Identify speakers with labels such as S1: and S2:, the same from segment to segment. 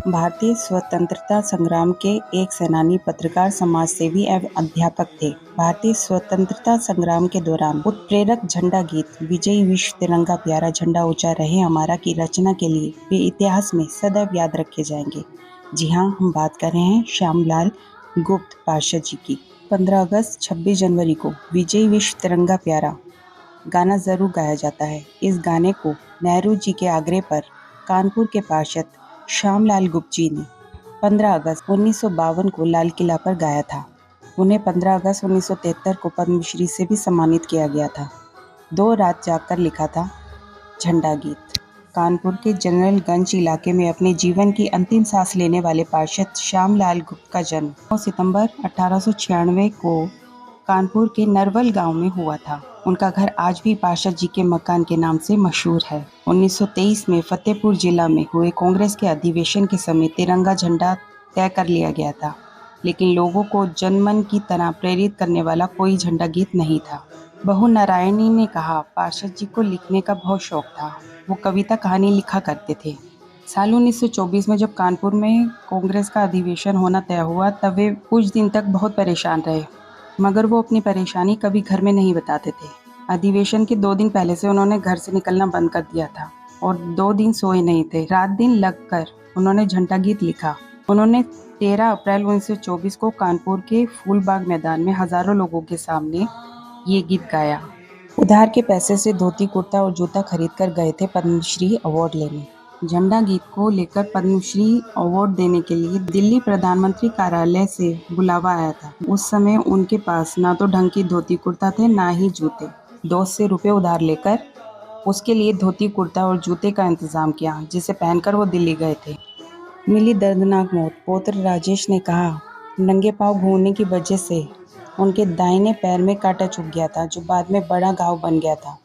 S1: भारतीय स्वतंत्रता संग्राम के एक सेनानी, पत्रकार, समाजसेवी एवं अध्यापक थे। भारतीय स्वतंत्रता संग्राम के दौरान उत्प्रेरक झंडा गीत विजयी विश्व तिरंगा प्यारा झंडा ऊंचा रहे हमारा की रचना के लिए वे इतिहास में सदैव याद रखे जाएंगे। जी हाँ, हम बात कर रहे हैं श्यामलाल गुप्त पार्षद जी की। 15 अगस्त 26 जनवरी को विजयी विश्व तिरंगा प्यारा गाना जरूर गाया जाता है। इस गाने को नेहरू जी के आग्रह पर कानपुर के पार्षद श्यामलाल गुप्त जी ने 15 अगस्त 1952 को लाल किला पर गाया था। उन्हें 15 अगस्त 1973 को पद्मश्री से भी सम्मानित किया गया था। 2 रात जागकर लिखा था झंडा गीत। कानपुर के जनरलगंज इलाके में अपने जीवन की अंतिम सांस लेने वाले पार्षद श्यामलाल गुप्त का जन्म 9 सितंबर 1896 को कानपुर के नरवल गांव में हुआ था। उनका घर आज भी पार्षद जी के मकान के नाम से मशहूर है। 1923 में फतेहपुर जिला में हुए कांग्रेस के अधिवेशन के समय तिरंगा झंडा तय कर लिया गया था, लेकिन लोगों को जनमन की तरह प्रेरित करने वाला कोई झंडा गीत नहीं था। बहू नारायणी ने कहा, पार्षद जी को लिखने का बहुत शौक था। वो कविता कहानी लिखा करते थे। साल 1924 में जब कानपुर में कांग्रेस का अधिवेशन होना तय हुआ, तब वे कुछ दिन तक बहुत परेशान रहे, मगर वो अपनी परेशानी कभी घर में नहीं बताते थे। अधिवेशन के 2 दिन पहले से उन्होंने घर से निकलना बंद कर दिया था और 2 दिन सोए नहीं थे। रात दिन लगकर उन्होंने झंडा गीत लिखा। उन्होंने 13 अप्रैल 1924 को कानपुर के फूलबाग मैदान में हजारों लोगों के सामने ये गीत गाया। उधार के पैसे से धोती, कुर्ता और जूता खरीद कर गए थे पद्मश्री अवार्ड लेने। झंडा गीत को लेकर पद्मश्री अवार्ड देने के लिए दिल्ली प्रधानमंत्री कार्यालय से बुलावा आया था। उस समय उनके पास ना तो ढंग की धोती कुर्ता थे, ना ही जूते। दोस्त से रुपए उधार लेकर उसके लिए धोती, कुर्ता और जूते का इंतजाम किया, जिसे पहनकर वो दिल्ली गए थे। मिली दर्दनाक मौत। पौत्र राजेश ने कहा, नंगे पांव घूमने की वजह से उनके दाहिने पैर में कांटा चुभ गया था, जो बाद में बड़ा घाव बन गया था।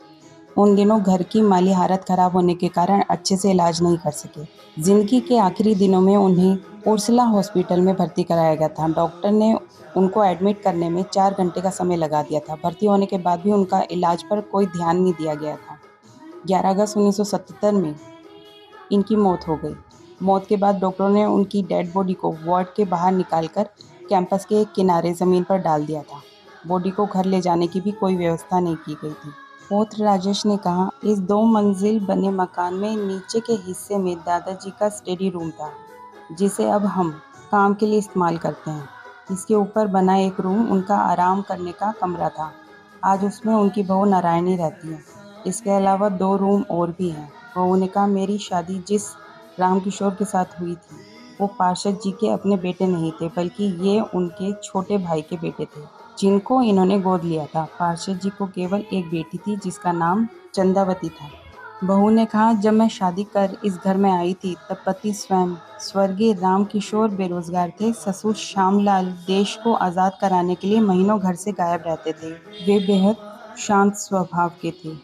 S1: उन दिनों घर की माली हालत खराब होने के कारण अच्छे से इलाज नहीं कर सके। जिंदगी के आखिरी दिनों में उन्हें उर्सला हॉस्पिटल में भर्ती कराया गया था। डॉक्टर ने उनको एडमिट करने में 4 घंटे का समय लगा दिया था। भर्ती होने के बाद भी उनका इलाज पर कोई ध्यान नहीं दिया गया था। 11 अगस्त 1977 में इनकी मौत हो गई। मौत के बाद डॉक्टरों ने उनकी डेड बॉडी को वार्ड के बाहर निकालकर कैंपस के एक किनारे ज़मीन पर डाल दिया था। बॉडी को घर ले जाने की भी कोई व्यवस्था नहीं की गई थी। पौत्र राजेश ने कहा, इस 2 मंजिल बने मकान में नीचे के हिस्से में दादाजी का स्टडी रूम था, जिसे अब हम काम के लिए इस्तेमाल करते हैं। इसके ऊपर बना एक रूम उनका आराम करने का कमरा था। आज उसमें उनकी बहू नारायणी रहती है। इसके अलावा 2 रूम और भी हैं। बहू ने कहा, मेरी शादी जिस रामकिशोर के साथ हुई थी, वो पार्षद जी के अपने बेटे नहीं थे, बल्कि ये उनके छोटे भाई के बेटे थे, जिनको इन्होंने गोद लिया था। पार्षद जी को केवल एक बेटी थी, जिसका नाम चंदावती था। बहू ने कहा, जब मैं शादी कर इस घर में आई थी, तब पति स्वयं स्वर्गीय रामकिशोर बेरोजगार थे। ससुर श्यामलाल देश को आज़ाद कराने के लिए महीनों घर से गायब रहते थे। वे बेहद शांत स्वभाव के थे।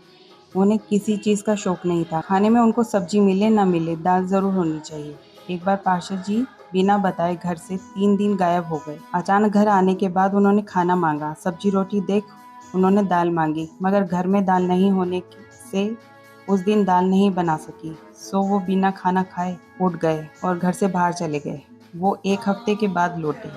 S1: उन्हें किसी चीज़ का शौक नहीं था। खाने में उनको सब्जी मिले न मिले, दाल जरूर होनी चाहिए। एक बार पार्षद जी बिना बताए घर से 3 दिन गायब हो गए। अचानक घर आने के बाद उन्होंने खाना मांगा। सब्जी रोटी देख उन्होंने दाल मांगी, मगर घर में दाल नहीं होने से उस दिन दाल नहीं बना सकी। सो वो बिना खाना खाए उठ गए और घर से बाहर चले गए। वो 1 हफ्ते के बाद लौटे।